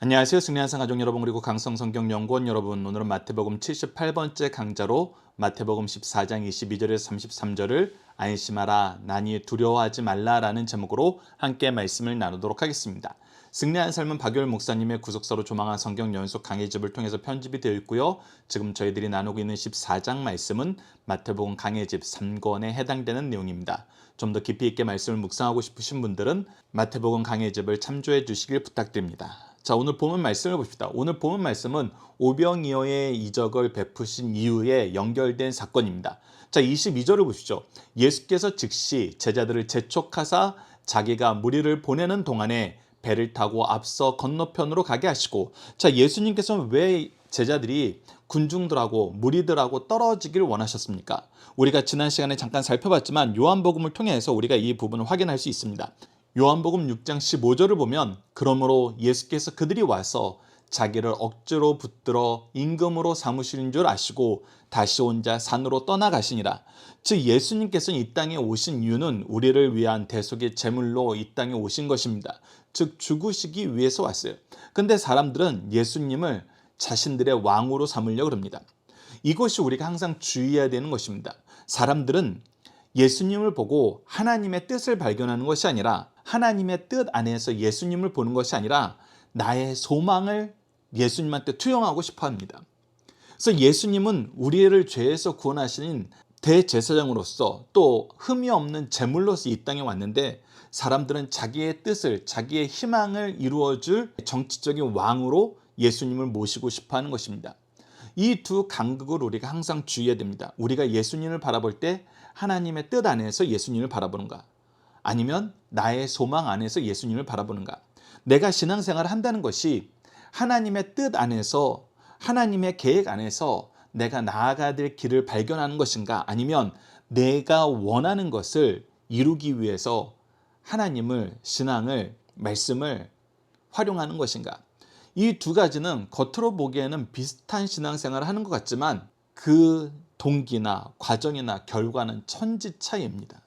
안녕하세요. 승리한상 가족 여러분 그리고 강성성경연구원 여러분, 오늘은 마태복음 78번째 강좌로 마태복음 14장 22절에서 33절을 안심하라 나니 두려워하지 말라라는 제목으로 함께 말씀을 나누도록 하겠습니다. 승리한 삶은 박유열 목사님의 구속사로 조망한 성경 연속 강해집을 통해서 편집이 되어 있고요. 지금 저희들이 나누고 있는 14장 말씀은 마태복음 강해집 3권에 해당되는 내용입니다. 좀 더 깊이 있게 말씀을 묵상하고 싶으신 분들은 마태복음 강해집을 참조해 주시길 부탁드립니다. 자, 오늘 본문 말씀을 봅시다. 오늘 본문 말씀은 오병이어의 이적을 베푸신 이후에 연결된 사건입니다. 자, 22절을 보시죠. 예수께서 즉시 제자들을 재촉하사 자기가 무리를 보내는 동안에 배를 타고 앞서 건너편으로 가게 하시고, 자, 예수님께서는 왜 제자들이 군중들하고 무리들하고 떨어지기를 원하셨습니까? 우리가 지난 시간에 잠깐 살펴봤지만 요한복음을 통해서 우리가 이 부분을 확인할 수 있습니다. 요한복음 6장 15절을 보면 그러므로 예수께서 그들이 와서 자기를 억지로 붙들어 임금으로 삼으시는 줄 아시고 다시 혼자 산으로 떠나가시니라. 즉 예수님께서는 이 땅에 오신 이유는 우리를 위한 대속의 제물로 이 땅에 오신 것입니다. 즉 죽으시기 위해서 왔어요. 근데 사람들은 예수님을 자신들의 왕으로 삼으려고 합니다. 이것이 우리가 항상 주의해야 되는 것입니다. 사람들은 예수님을 보고 하나님의 뜻을 발견하는 것이 아니라, 하나님의 뜻 안에서 예수님을 보는 것이 아니라 나의 소망을 예수님한테 투영하고 싶어 합니다. 그래서 예수님은 우리를 죄에서 구원하시는 대제사장으로서 또 흠이 없는 제물로서 이 땅에 왔는데, 사람들은 자기의 뜻을, 자기의 희망을 이루어줄 정치적인 왕으로 예수님을 모시고 싶어 하는 것입니다. 이 두 간극을 우리가 항상 주의해야 됩니다. 우리가 예수님을 바라볼 때 하나님의 뜻 안에서 예수님을 바라보는가, 아니면 나의 소망 안에서 예수님을 바라보는가. 내가 신앙생활을 한다는 것이 하나님의 뜻 안에서, 하나님의 계획 안에서 내가 나아가야 될 길을 발견하는 것인가, 아니면 내가 원하는 것을 이루기 위해서 하나님을, 신앙을, 말씀을 활용하는 것인가. 이 두 가지는 겉으로 보기에는 비슷한 신앙생활을 하는 것 같지만 그 동기나 과정이나 결과는 천지 차이입니다.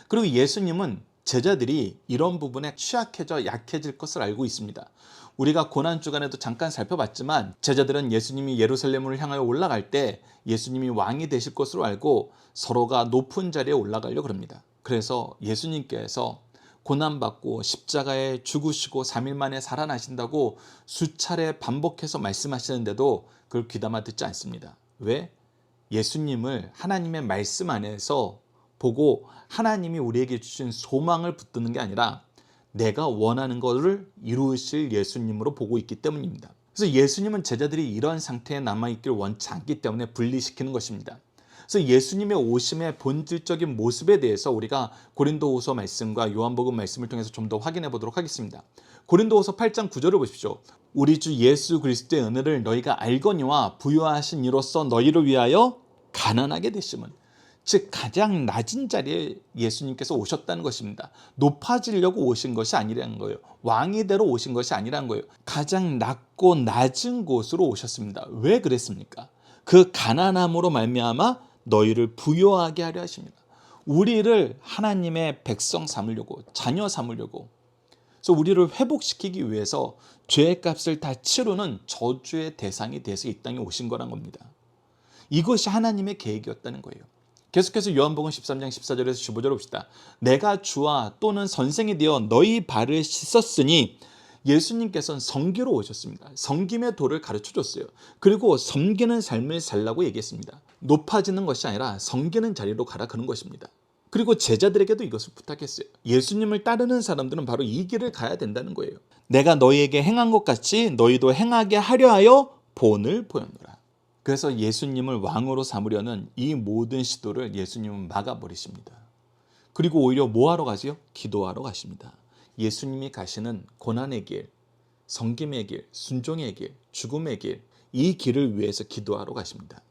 그리고 예수님은 제자들이 이런 부분에 취약해져 약해질 것을 알고 있습니다. 우리가 고난주간에도 잠깐 살펴봤지만 제자들은 예수님이 예루살렘을 향하여 올라갈 때 예수님이 왕이 되실 것으로 알고 서로가 높은 자리에 올라가려고 합니다. 그래서 예수님께서 고난받고 십자가에 죽으시고 3일 만에 살아나신다고 수차례 반복해서 말씀하시는데도 그걸 귀담아 듣지 않습니다. 왜? 예수님을 하나님의 말씀 안에서 보고 하나님이 우리에게 주신 소망을 붙드는 게 아니라 내가 원하는 것을 이루실 예수님으로 보고 있기 때문입니다. 그래서 예수님은 제자들이 이런 상태에 남아있기를 원치 않기 때문에 분리시키는 것입니다. 그래서 예수님의 오심의 본질적인 모습에 대해서 우리가 고린도후서 말씀과 요한복음 말씀을 통해서 좀 더 확인해 보도록 하겠습니다. 고린도후서 8장 9절을 보십시오. 우리 주 예수 그리스도의 은혜를 너희가 알거니와 부요하신 이로써 너희를 위하여 가난하게 되심은, 즉 가장 낮은 자리에 예수님께서 오셨다는 것입니다. 높아지려고 오신 것이 아니라는 거예요. 왕이 되러 오신 것이 아니라는 거예요. 가장 낮고 낮은 곳으로 오셨습니다. 왜 그랬습니까? 그 가난함으로 말미암아 너희를 부요하게 하려 하십니다. 우리를 하나님의 백성 삼으려고, 자녀 삼으려고, 그래서 우리를 회복시키기 위해서 죄의 값을 다 치르는 저주의 대상이 돼서 이 땅에 오신 거란 겁니다. 이것이 하나님의 계획이었다는 거예요. 계속해서 요한복음 13장 14절에서 15절 봅시다. 내가 주와 또는 선생이 되어 너희 발을 씻었으니, 예수님께서는 섬기러 오셨습니다. 섬김의 도를 가르쳐줬어요. 그리고 섬기는 삶을 살라고 얘기했습니다. 높아지는 것이 아니라 섬기는 자리로 가라, 그런 것입니다. 그리고 제자들에게도 이것을 부탁했어요. 예수님을 따르는 사람들은 바로 이 길을 가야 된다는 거예요. 내가 너희에게 행한 것 같이 너희도 행하게 하려 하여 본을 보였노라. 그래서 예수님을 왕으로 삼으려는 이 모든 시도를 예수님은 막아버리십니다. 그리고 오히려 뭐 하러 가지요? 기도하러 가십니다. 예수님이 가시는 고난의 길, 섬김의 길, 순종의 길, 죽음의 길, 이 길을 위해서 기도하러 가십니다.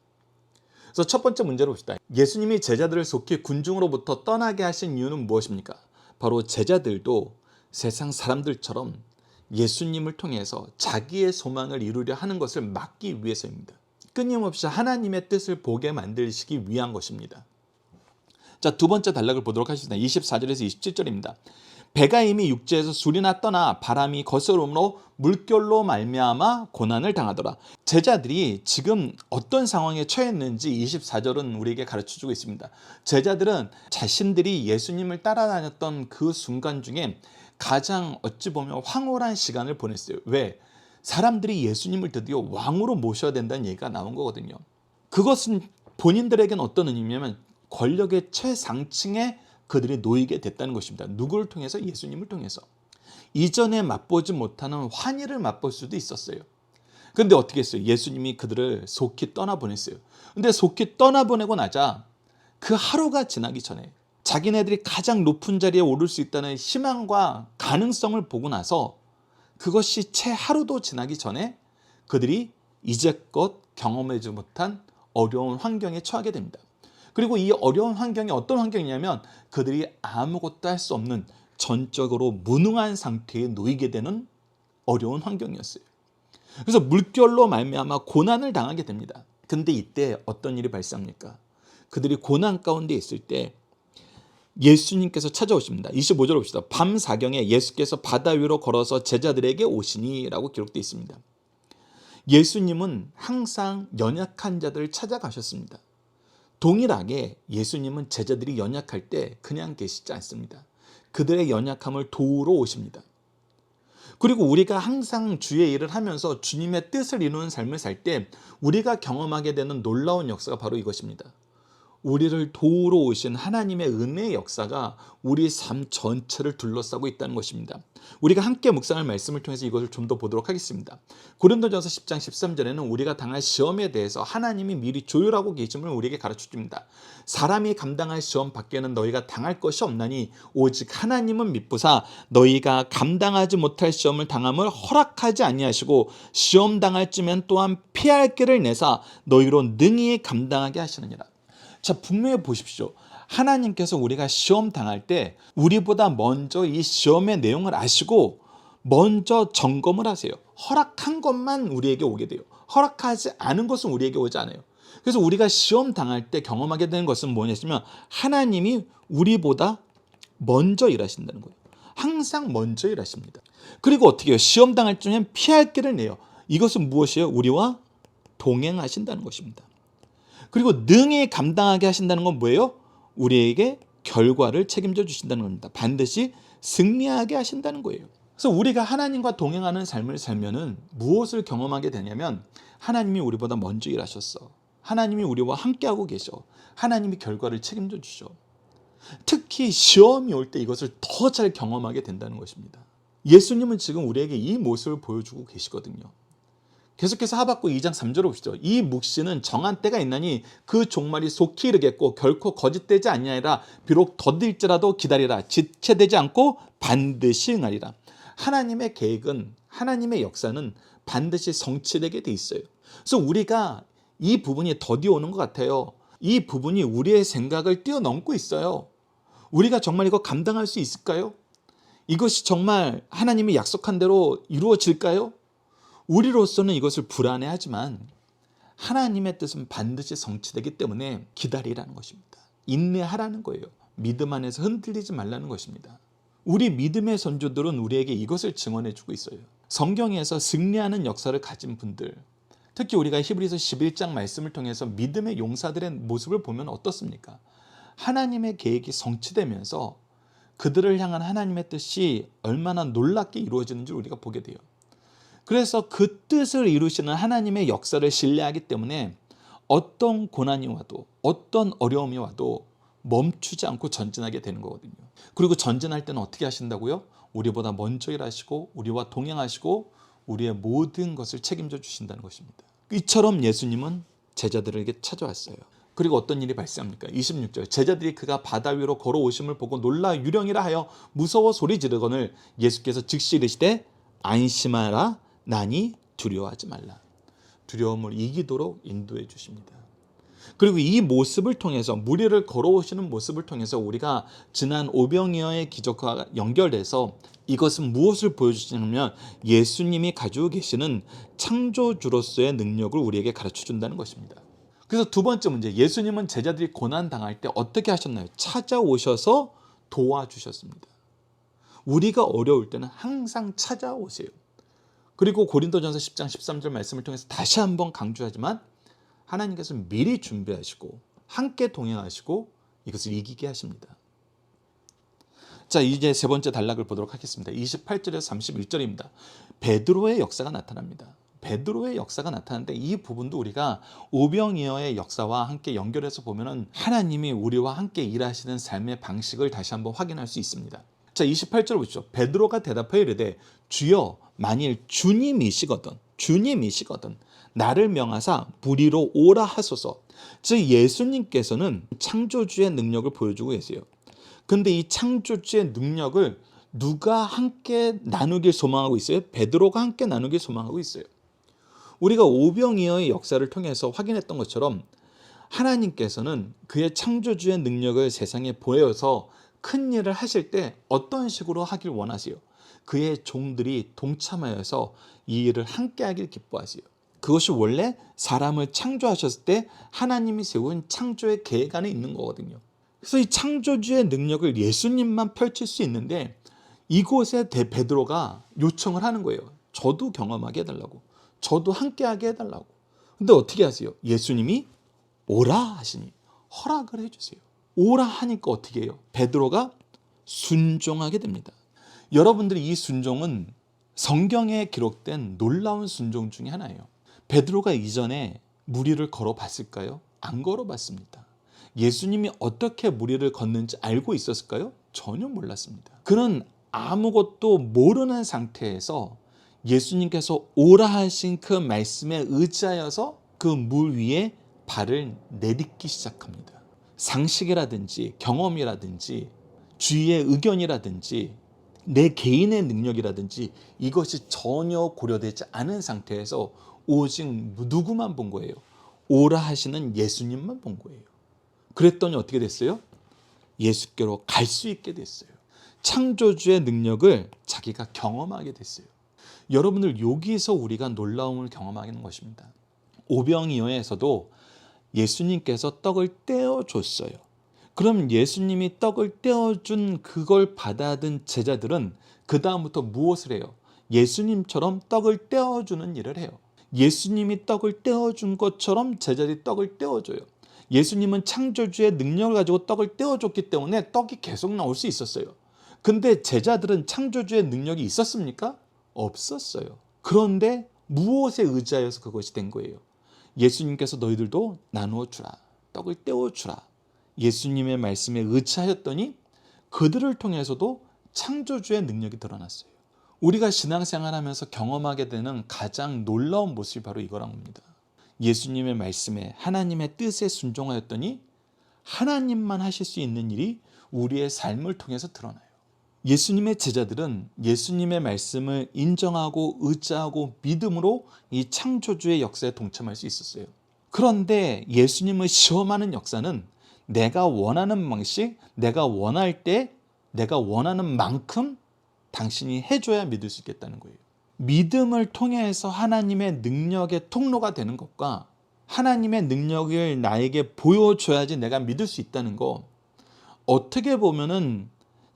그래서 첫 번째 문제로 봅시다. 예수님이 제자들을 속히 군중으로부터 떠나게 하신 이유는 무엇입니까? 바로 제자들도 세상 사람들처럼 예수님을 통해서 자기의 소망을 이루려 하는 것을 막기 위해서입니다. 끊임없이 하나님의 뜻을 보게 만드시기 위한 것입니다. 자, 두 번째 단락을 보도록 하겠습니다. 24절에서 27절입니다. 배가 이미 육지에서 술이나 떠나 바람이 거스름으로 물결로 말미암아 고난을 당하더라. 제자들이 지금 어떤 상황에 처했는지 24절은 우리에게 가르쳐주고 있습니다. 제자들은 자신들이 예수님을 따라다녔던 그 순간 중에 가장 어찌 보면 황홀한 시간을 보냈어요. 왜? 사람들이 예수님을 드디어 왕으로 모셔야 된다는 얘기가 나온 거거든요. 그것은 본인들에게는 어떤 의미냐면 권력의 최상층에 그들이 놓이게 됐다는 것입니다. 누구를 통해서? 예수님을 통해서. 이전에 맛보지 못하는 환희를 맛볼 수도 있었어요. 그런데 어떻게 했어요? 예수님이 그들을 속히 떠나보냈어요. 근데 속히 떠나보내고 나자 그 하루가 지나기 전에 자기네들이 가장 높은 자리에 오를 수 있다는 희망과 가능성을 보고 나서 그것이 채 하루도 지나기 전에 그들이 이제껏 경험하지 못한 어려운 환경에 처하게 됩니다. 그리고 이 어려운 환경이 어떤 환경이냐면 그들이 아무것도 할 수 없는 전적으로 무능한 상태에 놓이게 되는 어려운 환경이었어요. 그래서 물결로 말미암아 고난을 당하게 됩니다. 근데 이때 어떤 일이 발생합니까? 그들이 고난 가운데 있을 때 예수님께서 찾아오십니다. 25절 봅시다. 밤 사경에 예수께서 바다 위로 걸어서 제자들에게 오시니 라고 기록되어 있습니다. 예수님은 항상 연약한 자들을 찾아가셨습니다. 동일하게 예수님은 제자들이 연약할 때 그냥 계시지 않습니다. 그들의 연약함을 도우러 오십니다. 그리고 우리가 항상 주의 일을 하면서 주님의 뜻을 이루는 삶을 살 때 우리가 경험하게 되는 놀라운 역사가 바로 이것입니다. 우리를 도우러 오신 하나님의 은혜의 역사가 우리 삶 전체를 둘러싸고 있다는 것입니다. 우리가 함께 묵상할 말씀을 통해서 이것을 좀 더 보도록 하겠습니다. 고린도전서 10장 13절에는 우리가 당할 시험에 대해서 하나님이 미리 조율하고 계심을 우리에게 가르쳐줍니다. 사람이 감당할 시험 밖에는 너희가 당할 것이 없나니 오직 하나님은 미쁘사 너희가 감당하지 못할 시험을 당함을 허락하지 아니하시고 시험 당할 쯤엔 또한 피할 길을 내사 너희로 능히 감당하게 하시느니라. 자, 분명히 보십시오. 하나님께서 우리가 시험 당할 때 우리보다 먼저 이 시험의 내용을 아시고 먼저 점검을 하세요. 허락한 것만 우리에게 오게 돼요. 허락하지 않은 것은 우리에게 오지 않아요. 그래서 우리가 시험 당할 때 경험하게 되는 것은 뭐냐면 하나님이 우리보다 먼저 일하신다는 거예요. 항상 먼저 일하십니다. 그리고 어떻게 해요? 시험 당할 중엔 피할 길을 내요. 이것은 무엇이에요? 우리와 동행하신다는 것입니다. 그리고 능히 감당하게 하신다는 건 뭐예요? 우리에게 결과를 책임져 주신다는 겁니다. 반드시 승리하게 하신다는 거예요. 그래서 우리가 하나님과 동행하는 삶을 살면은 무엇을 경험하게 되냐면 하나님이 우리보다 먼저 일하셨어. 하나님이 우리와 함께하고 계셔. 하나님이 결과를 책임져 주셔. 특히 시험이 올 때 이것을 더 잘 경험하게 된다는 것입니다. 예수님은 지금 우리에게 이 모습을 보여주고 계시거든요. 계속해서 하박국 2장 3절을 보시죠. 이 묵시는 정한 때가 있나니 그 종말이 속히 이르겠고 결코 거짓되지 아니하리라. 비록 더딜지라도 기다리라. 지체되지 않고 반드시 응하리라. 하나님의 계획은, 하나님의 역사는 반드시 성취되게 돼 있어요. 그래서 우리가 이 부분이 더디 오는 것 같아요. 이 부분이 우리의 생각을 뛰어넘고 있어요. 우리가 정말 이거 감당할 수 있을까요? 이것이 정말 하나님이 약속한 대로 이루어질까요? 우리로서는 이것을 불안해하지만 하나님의 뜻은 반드시 성취되기 때문에 기다리라는 것입니다. 인내하라는 거예요. 믿음 안에서 흔들리지 말라는 것입니다. 우리 믿음의 선조들은 우리에게 이것을 증언해주고 있어요. 성경에서 승리하는 역사를 가진 분들, 특히 우리가 히브리서 11장 말씀을 통해서 믿음의 용사들의 모습을 보면 어떻습니까? 하나님의 계획이 성취되면서 그들을 향한 하나님의 뜻이 얼마나 놀랍게 이루어지는지 우리가 보게 돼요. 그래서 그 뜻을 이루시는 하나님의 역사를 신뢰하기 때문에 어떤 고난이 와도 어떤 어려움이 와도 멈추지 않고 전진하게 되는 거거든요. 그리고 전진할 때는 어떻게 하신다고요? 우리보다 먼저 일하시고 우리와 동행하시고 우리의 모든 것을 책임져 주신다는 것입니다. 이처럼 예수님은 제자들에게 찾아왔어요. 그리고 어떤 일이 발생합니까? 26절 제자들이 그가 바다 위로 걸어오심을 보고 놀라 유령이라 하여 무서워 소리 지르거늘 예수께서 즉시 이르시되 안심하라 나니 두려워하지 말라. 두려움을 이기도록 인도해 주십니다. 그리고 이 모습을 통해서 무리를 걸어오시는 모습을 통해서 우리가 지난 오병이어의 기적과 연결돼서 이것은 무엇을 보여주시냐면 예수님이 가지고 계시는 창조주로서의 능력을 우리에게 가르쳐준다는 것입니다. 그래서 두 번째 문제, 예수님은 제자들이 고난 당할 때 어떻게 하셨나요? 찾아오셔서 도와주셨습니다. 우리가 어려울 때는 항상 찾아오세요. 그리고 고린도전서 10장 13절 말씀을 통해서 다시 한번 강조하지만 하나님께서 미리 준비하시고 함께 동행하시고 이것을 이기게 하십니다. 자, 이제 세 번째 단락을 보도록 하겠습니다. 28절에서 31절입니다. 베드로의 역사가 나타납니다. 베드로의 역사가 나타나는데 이 부분도 우리가 오병이어의 역사와 함께 연결해서 보면은 하나님이 우리와 함께 일하시는 삶의 방식을 다시 한번 확인할 수 있습니다. 자, 28절 보시죠. 베드로가 대답하여 이르되 주여 만일 주님이시거든 나를 명하사 무리로 오라 하소서. 즉 예수님께서는 창조주의 능력을 보여주고 계세요. 근데 이 창조주의 능력을 누가 함께 나누길 소망하고 있어요? 베드로가 함께 나누길 소망하고 있어요. 우리가 오병이어의 역사를 통해서 확인했던 것처럼 하나님께서는 그의 창조주의 능력을 세상에 보여서 큰 일을 하실 때 어떤 식으로 하길 원하세요? 그의 종들이 동참하여서 이 일을 함께 하길 기뻐하세요. 그것이 원래 사람을 창조하셨을 때 하나님이 세운 창조의 계획 안에 있는 거거든요. 그래서 이 창조주의 능력을 예수님만 펼칠 수 있는데 이곳에 베드로가 요청을 하는 거예요. 저도 경험하게 해달라고. 저도 함께하게 해달라고. 근데 어떻게 하세요? 예수님이 오라 하시니 허락을 해주세요. 오라 하니까 어떻게 해요? 베드로가 순종하게 됩니다. 여러분들이 이 순종은 성경에 기록된 놀라운 순종 중에 하나예요. 베드로가 이전에 무리를 걸어봤을까요? 안 걸어봤습니다. 예수님이 어떻게 무리를 걷는지 알고 있었을까요? 전혀 몰랐습니다. 그는 아무것도 모르는 상태에서 예수님께서 오라 하신 그 말씀에 의지하여서 그 물 위에 발을 내딛기 시작합니다. 상식이라든지 경험이라든지 주위의 의견이라든지 내 개인의 능력이라든지 이것이 전혀 고려되지 않은 상태에서 오직 누구만 본 거예요? 오라 하시는 예수님만 본 거예요. 그랬더니 어떻게 됐어요? 예수께로 갈 수 있게 됐어요. 창조주의 능력을 자기가 경험하게 됐어요. 여러분들 여기서 우리가 놀라움을 경험하는 것입니다. 오병이어에서도 예수님께서 떡을 떼어줬어요. 그럼 예수님이 떡을 떼어준 그걸 받아든 제자들은 그 다음부터 무엇을 해요? 예수님처럼 떡을 떼어주는 일을 해요. 예수님이 떡을 떼어준 것처럼 제자들이 떡을 떼어줘요. 예수님은 창조주의 능력을 가지고 떡을 떼어줬기 때문에 떡이 계속 나올 수 있었어요. 근데 제자들은 창조주의 능력이 있었습니까? 없었어요. 그런데 무엇에 의지하여서 그것이 된 거예요? 예수님께서 너희들도 나누어 주라. 떡을 떼어 주라. 예수님의 말씀에 의지하였더니 그들을 통해서도 창조주의 능력이 드러났어요. 우리가 신앙생활하면서 경험하게 되는 가장 놀라운 모습이 바로 이거란 겁니다. 예수님의 말씀에 하나님의 뜻에 순종하였더니 하나님만 하실 수 있는 일이 우리의 삶을 통해서 드러나요. 예수님의 제자들은 예수님의 말씀을 인정하고 의지하고 믿음으로 이 창조주의 역사에 동참할 수 있었어요. 그런데 예수님을 시험하는 역사는 내가 원하는 방식, 내가 원할 때, 내가 원하는 만큼 당신이 해줘야 믿을 수 있겠다는 거예요. 믿음을 통해서 하나님의 능력의 통로가 되는 것과 하나님의 능력을 나에게 보여줘야지 내가 믿을 수 있다는 거, 어떻게 보면은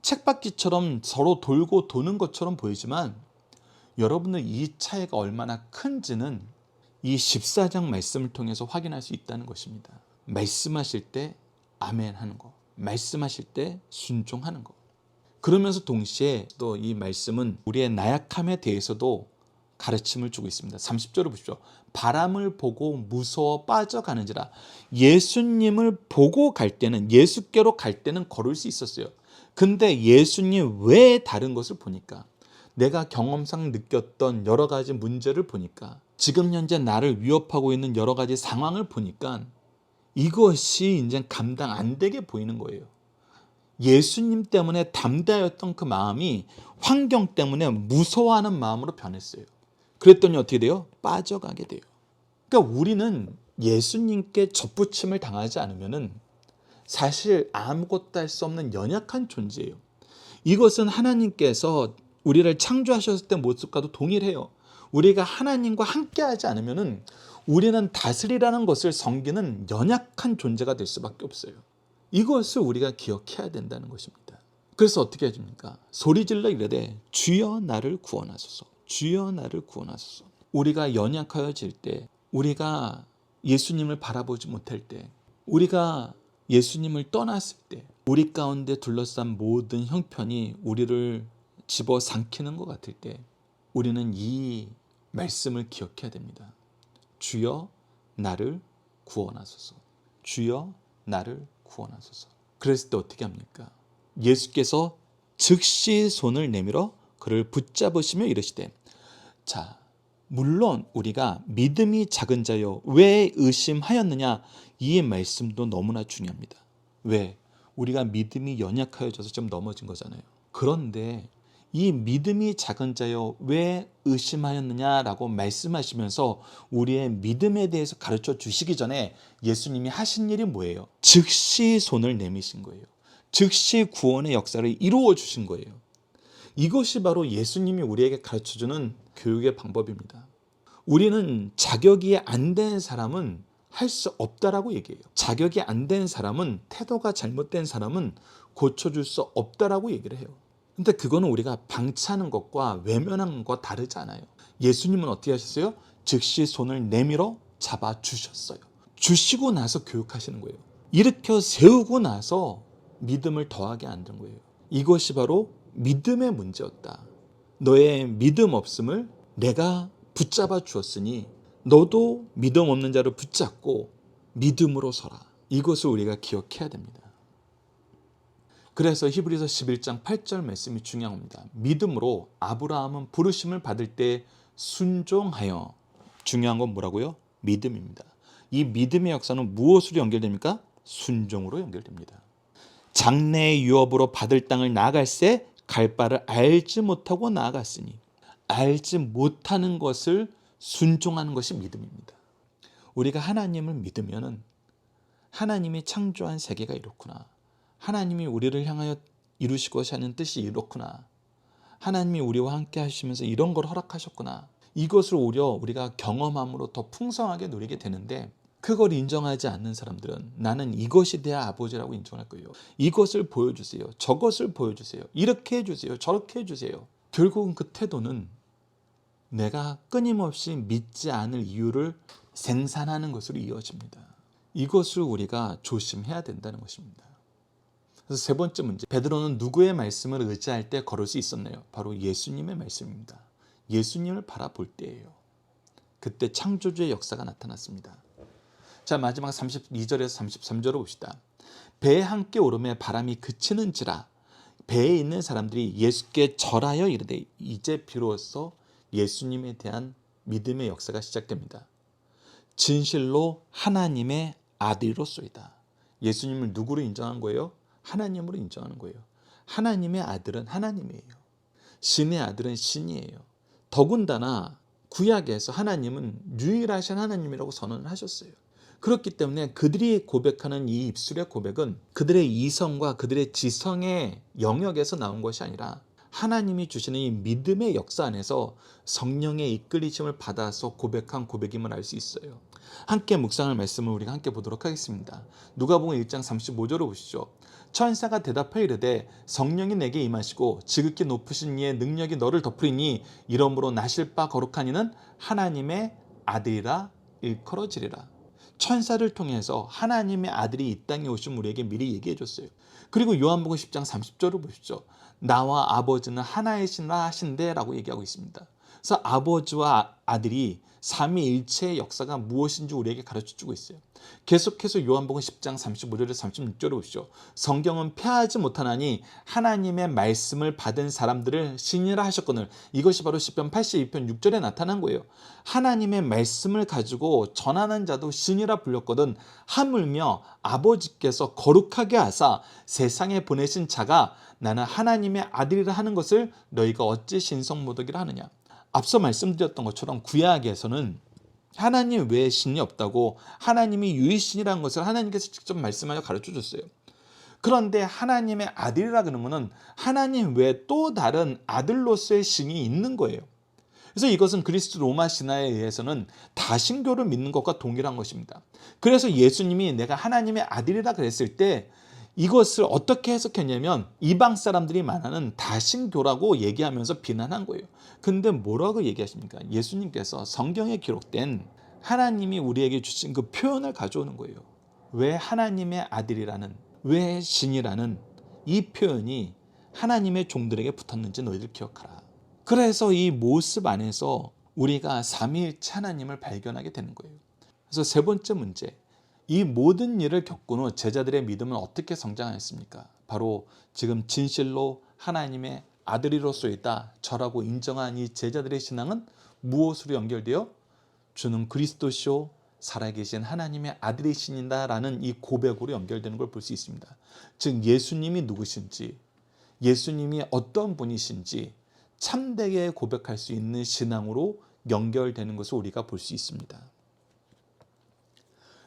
쳇바퀴처럼 서로 돌고 도는 것처럼 보이지만 여러분들 이 차이가 얼마나 큰지는 이 14장 말씀을 통해서 확인할 수 있다는 것입니다. 말씀하실 때 아멘 하는 거, 말씀하실 때 순종하는 거. 그러면서 동시에 또 이 말씀은 우리의 나약함에 대해서도 가르침을 주고 있습니다. 30절을 보십시오. 바람을 보고 무서워 빠져가는지라. 예수님을 보고 갈 때는, 예수께로 갈 때는 걸을 수 있었어요. 근데 예수님 외에 다른 것을 보니까, 내가 경험상 느꼈던 여러 가지 문제를 보니까, 지금 현재 나를 위협하고 있는 여러 가지 상황을 보니까 이것이 이제 감당 안 되게 보이는 거예요. 예수님 때문에 담대하였던 그 마음이 환경 때문에 무서워하는 마음으로 변했어요. 그랬더니 어떻게 돼요? 빠져가게 돼요. 그러니까 우리는 예수님께 접붙임을 당하지 않으면은 사실 아무것도 할 수 없는 연약한 존재예요. 이것은 하나님께서 우리를 창조하셨을 때 모습과도 동일해요. 우리가 하나님과 함께하지 않으면은 우리는 다스리라는 것을 섬기는 연약한 존재가 될 수밖에 없어요. 이것을 우리가 기억해야 된다는 것입니다. 그래서 어떻게 해줍니까? 소리질러 이르되 주여 나를 구원하소서. 주여 나를 구원하소서. 우리가 연약하여질 때, 우리가 예수님을 바라보지 못할 때, 우리가 예수님을 떠났을 때, 우리 가운데 둘러싼 모든 형편이 우리를 집어삼키는 것 같을 때 우리는 이 말씀을 기억해야 됩니다. 주여 나를 구원하소서. 주여 나를 구원하소서. 그랬을 때 어떻게 합니까? 예수께서 즉시 손을 내밀어 그를 붙잡으시며 이르시되, 자, 물론 우리가 믿음이 작은 자여 왜 의심하였느냐, 이 말씀도 너무나 중요합니다. 왜? 우리가 믿음이 연약하여져서 좀 넘어진 거잖아요. 그런데 이 믿음이 작은 자여 왜 의심하였느냐라고 말씀하시면서 우리의 믿음에 대해서 가르쳐 주시기 전에 예수님이 하신 일이 뭐예요? 즉시 손을 내미신 거예요. 즉시 구원의 역사를 이루어 주신 거예요. 이것이 바로 예수님이 우리에게 가르쳐주는 교육의 방법입니다. 우리는 자격이 안 된 사람은 할 수 없다라고 얘기해요. 자격이 안 된 사람은, 태도가 잘못된 사람은 고쳐줄 수 없다라고 얘기를 해요. 근데 그거는 우리가 방치하는 것과 외면하는 것과 다르잖아요. 예수님은 어떻게 하셨어요? 즉시 손을 내밀어 잡아주셨어요. 주시고 나서 교육하시는 거예요. 일으켜 세우고 나서 믿음을 더하게 만든 거예요. 이것이 바로 믿음의 문제였다. 너의 믿음 없음을 내가 붙잡아 주었으니 너도 믿음 없는 자를 붙잡고 믿음으로 서라. 이것을 우리가 기억해야 됩니다. 그래서 히브리서 11장 8절 말씀이 중요합니다. 믿음으로 아브라함은 부르심을 받을 때 순종하여. 중요한 건 뭐라고요? 믿음입니다. 이 믿음의 역사는 무엇으로 연결됩니까? 순종으로 연결됩니다. 장래의 유업으로 받을 땅을 나아갈새 갈 바를 알지 못하고 나아갔으니, 알지 못하는 것을 순종하는 것이 믿음입니다. 우리가 하나님을 믿으면 하나님이 창조한 세계가 이렇구나, 하나님이 우리를 향하여 이루시고자 하는 뜻이 이렇구나, 하나님이 우리와 함께 하시면서 이런 걸 허락하셨구나, 이것을 오히려 우리가 경험함으로 더 풍성하게 누리게 되는데, 그걸 인정하지 않는 사람들은 나는 이것이 내 아버지라고 인정할 거예요. 이것을 보여주세요. 저것을 보여주세요. 이렇게 해주세요. 저렇게 해주세요. 결국은 그 태도는 내가 끊임없이 믿지 않을 이유를 생산하는 것으로 이어집니다. 이것을 우리가 조심해야 된다는 것입니다. 그래서 세 번째 문제, 베드로는 누구의 말씀을 의지할 때 걸을 수 있었나요? 바로 예수님의 말씀입니다. 예수님을 바라볼 때예요. 그때 창조주의 역사가 나타났습니다. 자, 마지막 32절에서 33절을 봅시다. 배에 함께 오름에 바람이 그치는지라 배에 있는 사람들이 예수께 절하여 이르되, 이제 비로소 예수님에 대한 믿음의 역사가 시작됩니다. 진실로 하나님의 아들로소이다. 예수님을 누구로 인정한 거예요? 하나님으로 인정하는 거예요. 하나님의 아들은 하나님이에요. 신의 아들은 신이에요. 더군다나 구약에서 하나님은 유일하신 하나님이라고 선언을 하셨어요. 그렇기 때문에 그들이 고백하는 이 입술의 고백은 그들의 이성과 그들의 지성의 영역에서 나온 것이 아니라 하나님이 주시는 이 믿음의 역사 안에서 성령의 이끌리심을 받아서 고백한 고백임을 알 수 있어요. 함께 묵상할 말씀을 우리가 함께 보도록 하겠습니다. 누가복음 1장 35절을 보시죠. 천사가 대답하여 이르되 성령이 내게 임하시고 지극히 높으신 이의 능력이 너를 덮으리니 이러므로 나실 바 거룩한 이는 하나님의 아들이라 일컬어지리라. 천사를 통해서 하나님의 아들이 이 땅에 오신 우리에게 미리 얘기해 줬어요. 그리고 요한복음 10장 30절을 보십시오. 나와 아버지는 하나이시라 하신대 라고 얘기하고 있습니다. 그래서 아버지와 아들이 삼위일체의 역사가 무엇인지 우리에게 가르쳐주고 있어요. 계속해서 요한복음 10장 35절에서 36절을 보시죠. 성경은 폐하지 못하나니 하나님의 말씀을 받은 사람들을 신이라 하셨거늘. 이것이 바로 시편 82편 6절에 나타난 거예요. 하나님의 말씀을 가지고 전하는 자도 신이라 불렸거든. 하물며 아버지께서 거룩하게 하사 세상에 보내신 자가 나는 하나님의 아들이라 하는 것을 너희가 어찌 신성모독이라 하느냐. 앞서 말씀드렸던 것처럼 구약에서는 하나님 외에 신이 없다고, 하나님이 유일신이라는 것을 하나님께서 직접 말씀하여 가르쳐줬어요. 그런데 하나님의 아들이라 그러는 것은 하나님 외에 또 다른 아들로서의 신이 있는 거예요. 그래서 이것은 그리스 로마 신화에 의해서는 다신교를 믿는 것과 동일한 것입니다. 그래서 예수님이 내가 하나님의 아들이라 그랬을 때 이것을 어떻게 해석했냐면 이방 사람들이 말하는 다신교라고 얘기하면서 비난한 거예요. 근데 뭐라고 얘기하십니까? 예수님께서 성경에 기록된 하나님이 우리에게 주신 그 표현을 가져오는 거예요. 왜 하나님의 아들이라는, 왜 신이라는 이 표현이 하나님의 종들에게 붙었는지 너희들 기억하라. 그래서 이 모습 안에서 우리가 삼위일체 하나님을 발견하게 되는 거예요. 그래서 세 번째 문제, 이 모든 일을 겪은 후 제자들의 믿음은 어떻게 성장하였습니까? 바로 지금 진실로 하나님의 아들이로서이다 저라고 인정한 이 제자들의 신앙은 무엇으로 연결되어? 주는 그리스도시요 살아계신 하나님의 아들이신다 라는 이 고백으로 연결되는 걸 볼 수 있습니다. 즉 예수님이 누구신지, 예수님이 어떤 분이신지 참되게 고백할 수 있는 신앙으로 연결되는 것을 우리가 볼 수 있습니다.